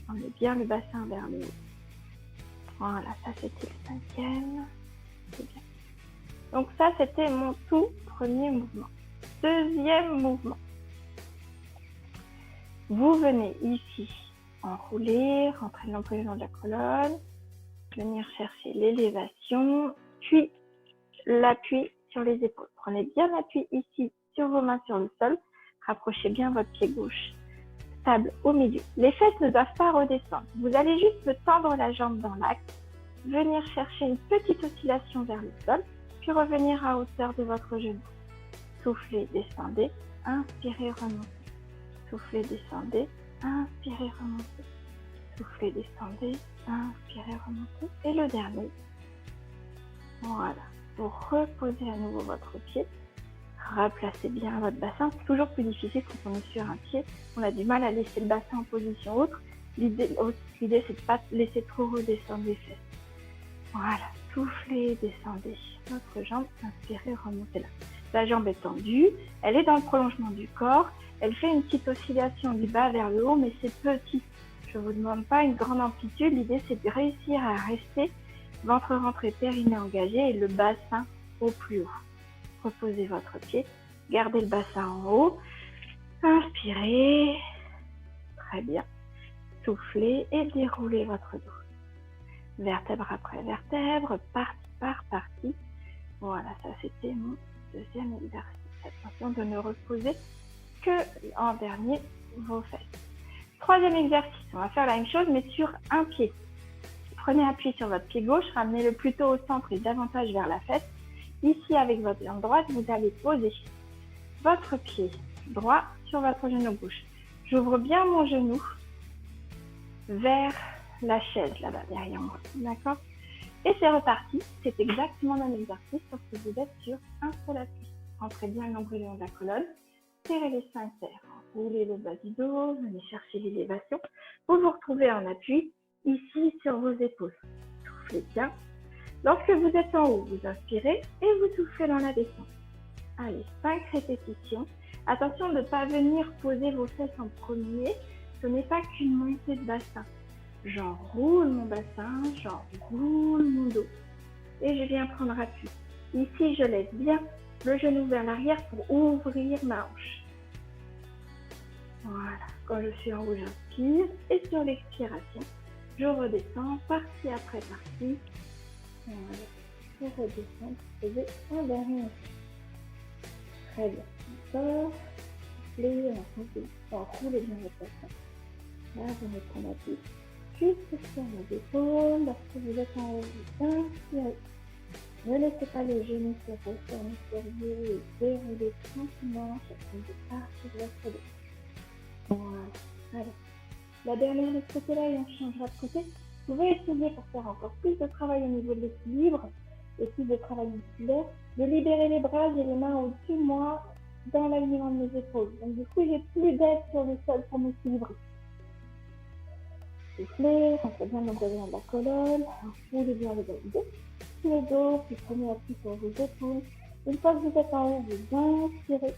Emmenez bien le bassin vers le haut. Voilà, ça c'était le 5e. C'est bien. Donc ça c'était mon tout premier mouvement. Deuxième mouvement. Vous venez ici enrouler, rentrer le nombril le long de la colonne, venir chercher l'élévation, puis l'appui sur les épaules. Prenez bien l'appui ici sur vos mains sur le sol. Rapprochez bien votre pied gauche stable au milieu. Les fesses ne doivent pas redescendre. Vous allez juste me tendre la jambe dans l'axe, venir chercher une petite oscillation vers le sol, puis revenir à hauteur de votre genou. Soufflez, descendez, inspirez, remontez. Soufflez, descendez, inspirez, remontez. Soufflez, descendez, inspirez, remontez. Et le dernier. Voilà. Vous reposez à nouveau votre pied. Replacez bien votre bassin. C'est toujours plus difficile quand on est sur un pied. On a du mal à laisser le bassin en position autre. L'idée, c'est de ne pas laisser trop redescendre les fesses. Voilà. Soufflez, descendez votre jambe. Inspirez, remontez là. La jambe est tendue. Elle est dans le prolongement du corps. Elle fait une petite oscillation du bas vers le haut, mais c'est petit. Je ne vous demande pas une grande amplitude. L'idée, c'est de réussir à rester ventre rentré, périnée engagé et le bassin au plus haut. Reposez votre pied. Gardez le bassin en haut. Inspirez. Très bien. soufflez et déroulez votre dos. Vertèbre après vertèbre, partie par partie. Voilà, ça c'était mon deuxième exercice. Attention de ne reposer que en dernier vos fesses. Troisième exercice, on va faire la même chose mais sur un pied. Prenez appui sur votre pied gauche, ramenez-le plutôt au centre et davantage vers la fesse. Ici, avec votre jambe droite, vous allez poser votre pied droit sur votre genou gauche. J'ouvre bien mon genou vers la chaise là-bas derrière moi, d'accord? Et c'est reparti, c'est exactement le même exercice sauf que vous êtes sur un seul appui. Rentrez bien le nombril le long de la colonne, serrez les sphincters, roulez le bas du dos, venez chercher l'élévation. Vous vous retrouvez en appui ici sur vos épaules. Soufflez bien. Lorsque vous êtes en haut, vous inspirez et vous soufflez dans la descente. Allez, 5 répétitions. Attention de ne pas venir poser vos fesses en premier. Ce n'est pas qu'une montée de bassin. J'enroule mon bassin, j'enroule mon dos. Et je viens prendre appui. Ici, je laisse bien le genou vers l'arrière pour ouvrir ma hanche. Voilà. Quand je suis en haut, j'inspire. Et sur l'expiration, je redescends partie après partie. Voilà. Je redescends, poser un dernier. Très bien. Encore. Soufflez, enroulez bien votre bassin. Là, vous reprendre appui. Juste sur vos épaules. Lorsque vous êtes en haut, vous inspirez. Ne laissez pas les genoux se refermer sur vous et déroulez tranquillement chacune des parties de votre dos. Voilà. Allez. La dernière de ce côté-là et on changera de côté. Vous pouvez essayer pour faire encore plus de travail au niveau de l'équilibre et plus de travail musculaire, de libérer les bras et les mains au-dessus de moi dans l'alignement de mes épaules. Donc du coup, j'ai plus d'aide sur le sol pour m'équilibrer. Soufflez, rentrez bien le nombril de la colonne, roulez bien le bas du dos, le dos, puis prenez appui sur vos épaules. Une fois que vous êtes en haut, vous inspirez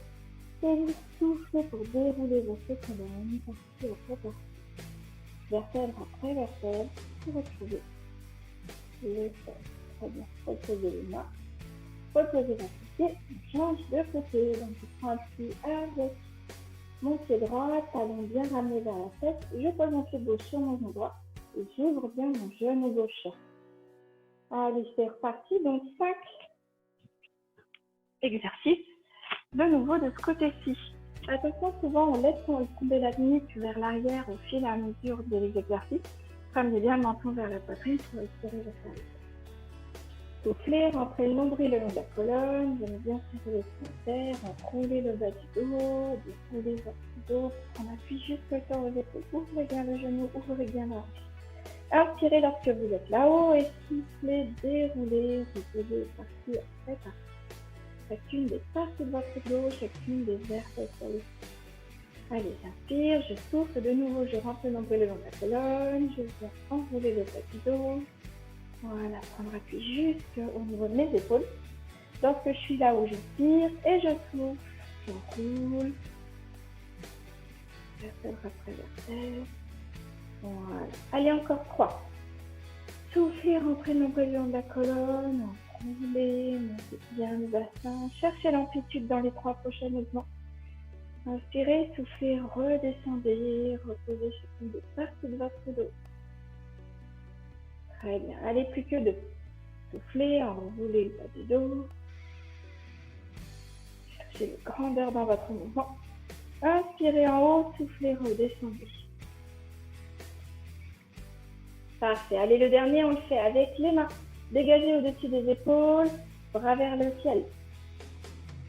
et vous soufflez pour dérouler votre colonne, partie après partie. Vertèbre après vertèbre, vous retrouvez les fesses. Très bien, reposez les mains, reposez votre pied, on change de côté. Donc je prends appui avec mon pied droit, talon bien ramené vers la fesse. Je pose mon pied gauche sur mon genou droit et j'ouvre bien mon genou gauche. Allez, c'est reparti. Donc 5 exercices de nouveau de ce côté-ci. Attention, souvent on laisse tomber la nuque vers l'arrière au fil et à mesure des exercices. Ramenez bien le menton vers la poitrine pour expirer le cerveau. Soufflez, rentrez le nombril le long de la colonne, venez bien serrer les sphincters, enroulez le bas du dos, déroulez votre dos, on appuie jusque sur vos épaules, ouvrez bien le genou, ouvrez bien la hanche. Inspirez lorsque vous êtes là-haut et soufflez, déroulez, reposez partie après partie. Chacune des parties de votre dos, chacune des vertèbres sur le sol. Allez, j'inspire, je souffle de nouveau, je rentre le nombril le long de la colonne, je viens enrouler le bas du dos. Voilà, prendre appui jusqu'au niveau de mes épaules. Lorsque je suis là où j'inspire et je souffle, j'enroule. Vertèbre après vertèbre. Voilà. Allez, encore 3. Soufflez, rentrez le nombril le long de la colonne. Enroulez, montez bien le bassin. Cherchez l'amplitude dans les 3 prochains mouvements. Inspirez, soufflez, redescendez, reposez chacune des parties de votre dos. Très bien. Allez, plus que 2. Soufflez, enroulez le bas du dos. Cherchez la grandeur dans votre mouvement. Inspirez en haut, soufflez, redescendez. Parfait. Allez, le dernier, on le fait avec les mains. Dégagez au-dessus des épaules, bras vers le ciel.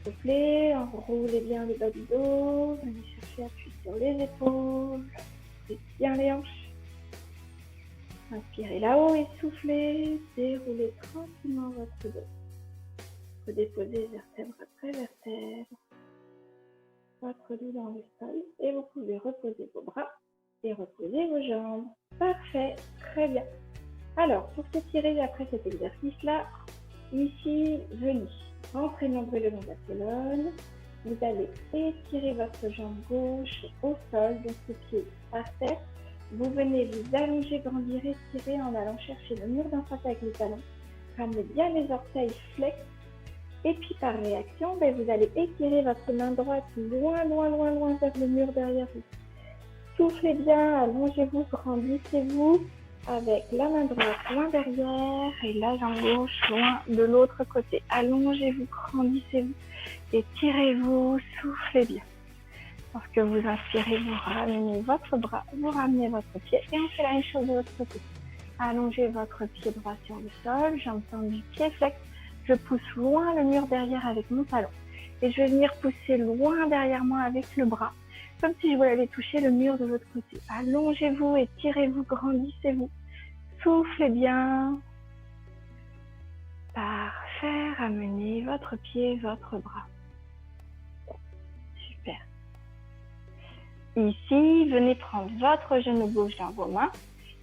Soufflez, enroulez bien le bas du dos. Venez chercher appui sur les épaules. Ouvrez bien les hanches. Inspirez là-haut et soufflez. Déroulez tranquillement votre dos. Redéposez vertèbre après vertèbre. Votre dos dans le sol. Et vous pouvez reposer vos bras et reposer vos jambes. Parfait. Très bien. Alors, pour s'étirer après cet exercice-là, ici, venez. Rentrez le nombril le long de la colonne. Vous allez étirer votre jambe gauche au sol, donc le pied par terre. Vous venez vous allonger, grandir, étirer en allant chercher le mur d'en face avec les talons. Ramenez bien les orteils flex. Et puis par réaction, vous allez étirer votre main droite loin vers le mur derrière vous. Soufflez bien, allongez-vous, grandissez-vous avec la main droite loin derrière et la jambe gauche loin de l'autre côté. Allongez-vous, grandissez-vous, étirez-vous, soufflez bien. Lorsque vous inspirez, vous ramenez votre bras, vous ramenez votre pied et on fait la même chose de l'autre côté. Allongez votre pied droit sur le sol, jambe tendue, pied flex. Je pousse loin le mur derrière avec mon talon. Et je vais venir pousser loin derrière moi avec le bras, comme si je voulais aller toucher le mur de l'autre côté. Allongez-vous, étirez-vous, grandissez-vous. Soufflez bien. Parfait, ramenez votre pied, votre bras. Super. Ici, venez prendre votre genou gauche dans vos mains.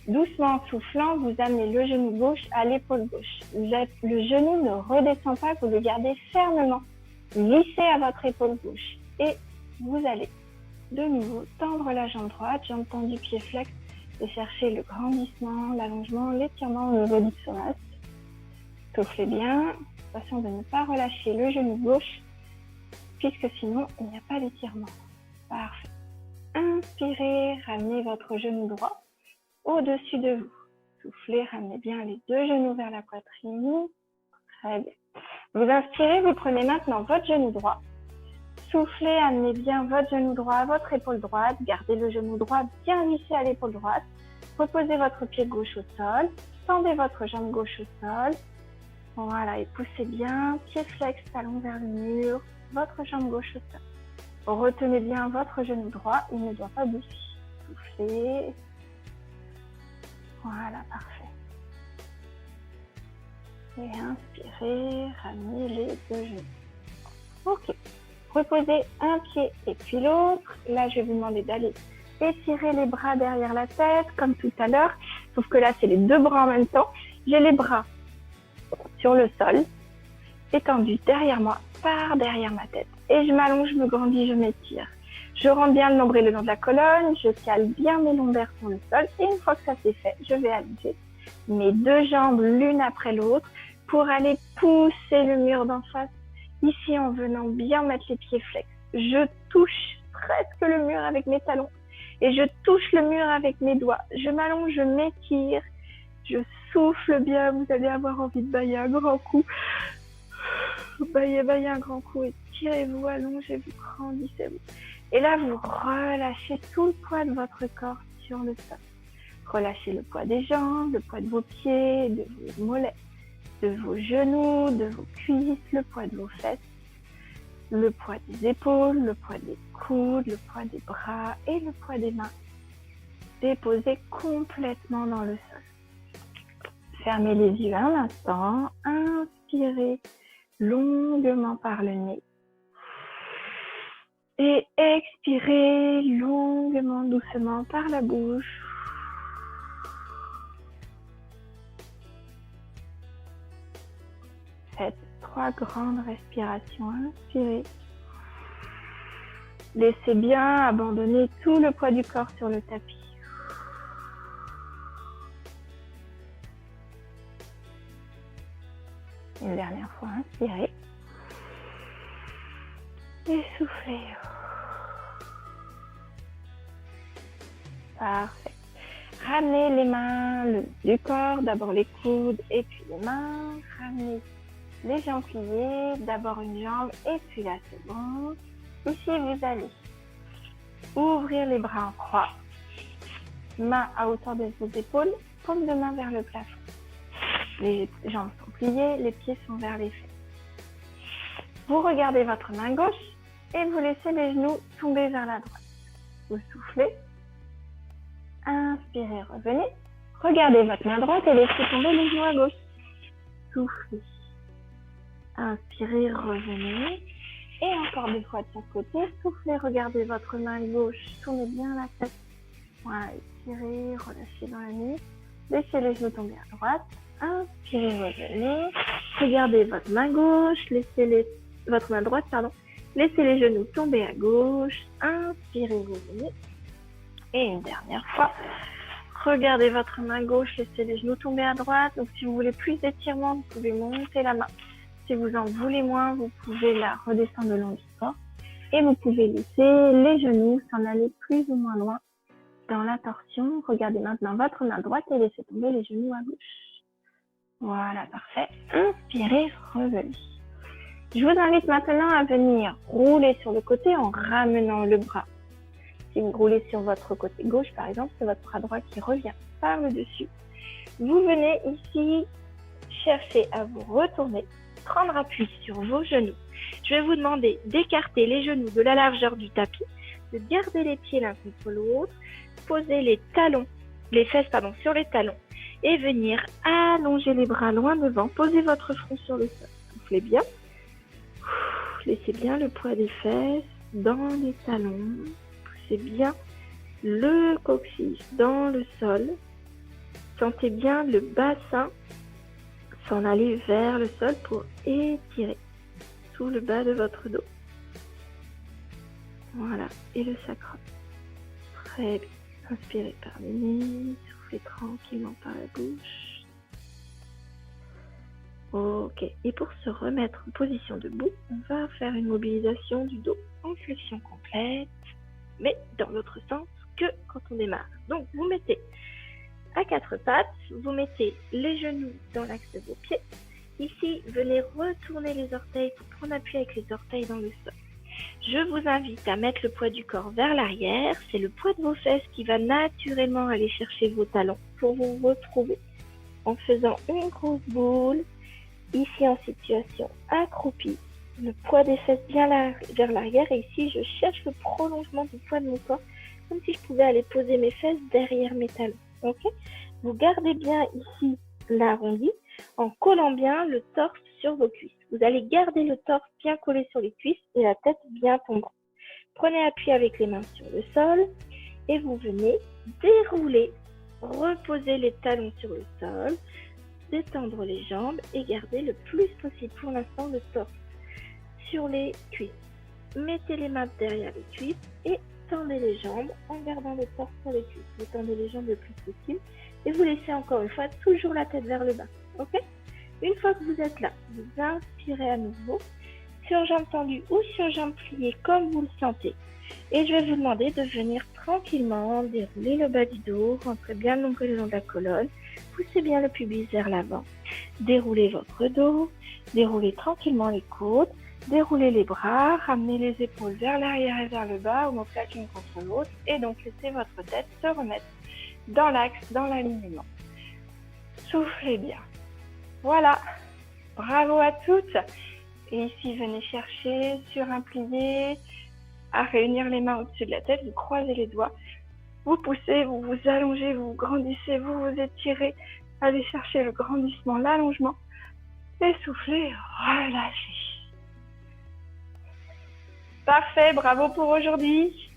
Doucement en soufflant, vous amenez le genou gauche à l'épaule gauche. Le genou ne redescend pas, vous le gardez fermement. Lissez à votre épaule gauche. Et vous allez de nouveau tendre la jambe droite, jambe tendue, pied flex, et chercher le grandissement, l'allongement, l'étirement au niveau du psoas. Soufflez bien, attention de ne pas relâcher le genou gauche, puisque sinon il n'y a pas d'étirement. Parfait. Inspirez, ramenez votre genou droit au-dessus de vous. Soufflez, ramenez bien les deux genoux vers la poitrine. Très bien. Vous inspirez, vous prenez maintenant votre genou droit. Soufflez, amenez bien votre genou droit à votre épaule droite. Gardez le genou droit bien lissé à l'épaule droite. Reposez votre pied gauche au sol. Tendez votre jambe gauche au sol. Voilà, et poussez bien. Pied flex, talon vers le mur. Votre jambe gauche au sol. Retenez bien votre genou droit. Il ne doit pas bouger. Soufflez. Voilà, parfait. Et inspirez, ramenez les deux genoux. Ok. Reposez un pied et puis l'autre. Là, je vais vous demander d'aller étirer les bras derrière la tête, comme tout à l'heure. Sauf que là, c'est les deux bras en même temps. J'ai les bras sur le sol, étendus derrière moi, par derrière ma tête. Et je m'allonge, je me grandis, je m'étire. Je rentre bien le nombril le long de la colonne. Je cale bien mes lombaires sur le sol. Et une fois que ça c'est fait, je vais allonger mes deux jambes l'une après l'autre pour aller pousser le mur d'en face. Ici, en venant bien mettre les pieds flex, je touche presque le mur avec mes talons et je touche le mur avec mes doigts. Je m'allonge, je m'étire, je souffle bien. Vous allez avoir envie de bailler un grand coup. Baillez un grand coup, étirez-vous, allongez-vous, grandissez-vous. Et là, vous relâchez tout le poids de votre corps sur le sol. Relâchez le poids des jambes, le poids de vos pieds, de vos mollets, de vos genoux, de vos cuisses, le poids de vos fesses, le poids des épaules, le poids des coudes, le poids des bras et le poids des mains. Déposez complètement dans le sol. Fermez les yeux un instant, inspirez longuement par le nez et expirez longuement, doucement par la bouche. Faites 3 grandes respirations. Inspirez. Laissez bien abandonner tout le poids du corps sur le tapis. Une dernière fois, inspirez. Et soufflez. Parfait. Ramenez les mains le du corps, d'abord les coudes et puis les mains. Ramenez les jambes pliées, d'abord une jambe et puis la seconde. Ici, vous allez ouvrir les bras en croix, main à hauteur de vos épaules, paume de main vers le plafond. Les jambes sont pliées, les pieds sont vers les fesses. Vous regardez votre main gauche et vous laissez les genoux tomber vers la droite. Vous soufflez, inspirez, revenez. Regardez votre main droite et laissez tomber les genoux à gauche. Soufflez. Inspirez, revenez. Et encore 2 fois de chaque côté. Soufflez, regardez votre main gauche. Tournez bien la tête. Voilà, étirez, relâchez dans la nuque. Laissez les genoux tomber à droite. Inspirez, revenez. Regardez votre main gauche. Votre main droite, pardon. Laissez les genoux tomber à gauche. Inspirez, revenez. Et une dernière fois. Regardez votre main gauche. Laissez les genoux tomber à droite. Donc, si vous voulez plus d'étirement, vous pouvez monter la main. Si vous en voulez moins, vous pouvez la redescendre le long du corps. Et vous pouvez laisser les genoux s'en aller plus ou moins loin dans la torsion. Regardez maintenant votre main droite et laissez tomber les genoux à gauche. Voilà, parfait. Inspirez, revenez. Je vous invite maintenant à venir rouler sur le côté en ramenant le bras. Si vous roulez sur votre côté gauche, par exemple, c'est votre bras droit qui revient par le dessus. Vous venez ici chercher à vous retourner, prendre appui sur vos genoux. Je vais vous demander d'écarter les genoux de la largeur du tapis, de garder les pieds l'un contre l'autre, poser les fesses sur les talons et venir allonger les bras loin devant. Posez votre front sur le sol. Soufflez bien. Laissez bien le poids des fesses dans les talons. Poussez bien le coccyx dans le sol. Sentez bien le bassin s'en aller vers le sol pour étirer tout le bas de votre dos. Voilà, et le sacrum. Très bien. Inspirez par le nez, soufflez tranquillement par la bouche. Ok, et pour se remettre en position debout, on va faire une mobilisation du dos en flexion complète, mais dans l'autre sens que quand on démarre. Donc, vous mettez à quatre pattes, vous mettez les genoux dans l'axe de vos pieds. Ici, venez retourner les orteils pour prendre appui avec les orteils dans le sol. Je vous invite à mettre le poids du corps vers l'arrière. C'est le poids de vos fesses qui va naturellement aller chercher vos talons pour vous retrouver en faisant une grosse boule. Ici, en situation accroupie, le poids des fesses bien vers l'arrière. Et ici, je cherche le prolongement du poids de mon corps, comme si je pouvais aller poser mes fesses derrière mes talons. Okay. Vous gardez bien ici l'arrondi en collant bien le torse sur vos cuisses. Vous allez garder le torse bien collé sur les cuisses et la tête bien tombante. Prenez appui avec les mains sur le sol et vous venez dérouler, reposer les talons sur le sol, détendre les jambes et garder le plus possible pour l'instant le torse sur les cuisses. Mettez les mains derrière les cuisses et tendez les jambes en gardant le torse sur les cuisses. Vous tendez les jambes le plus possible et vous laissez encore une fois toujours la tête vers le bas. Ok ? Une fois que vous êtes là, vous inspirez à nouveau sur jambes tendues ou sur jambes pliées comme vous le sentez. Et je vais vous demander de venir tranquillement dérouler le bas du dos, rentrez bien le nombril le long de la colonne, poussez bien le pubis vers l'avant, déroulez votre dos, déroulez tranquillement les côtes, déroulez les bras, ramenez les épaules vers l'arrière et vers le bas, ou plaque l'une contre l'autre, et donc laissez votre tête se remettre dans l'axe, dans l'alignement. Soufflez bien. Voilà, bravo à toutes. Et ici, venez chercher sur un plié à réunir les mains au-dessus de la tête, vous croisez les doigts, vous poussez, vous vous allongez, vous grandissez, vous vous étirez, allez chercher le grandissement, l'allongement, et soufflez, relâchez. Parfait, bravo pour aujourd'hui.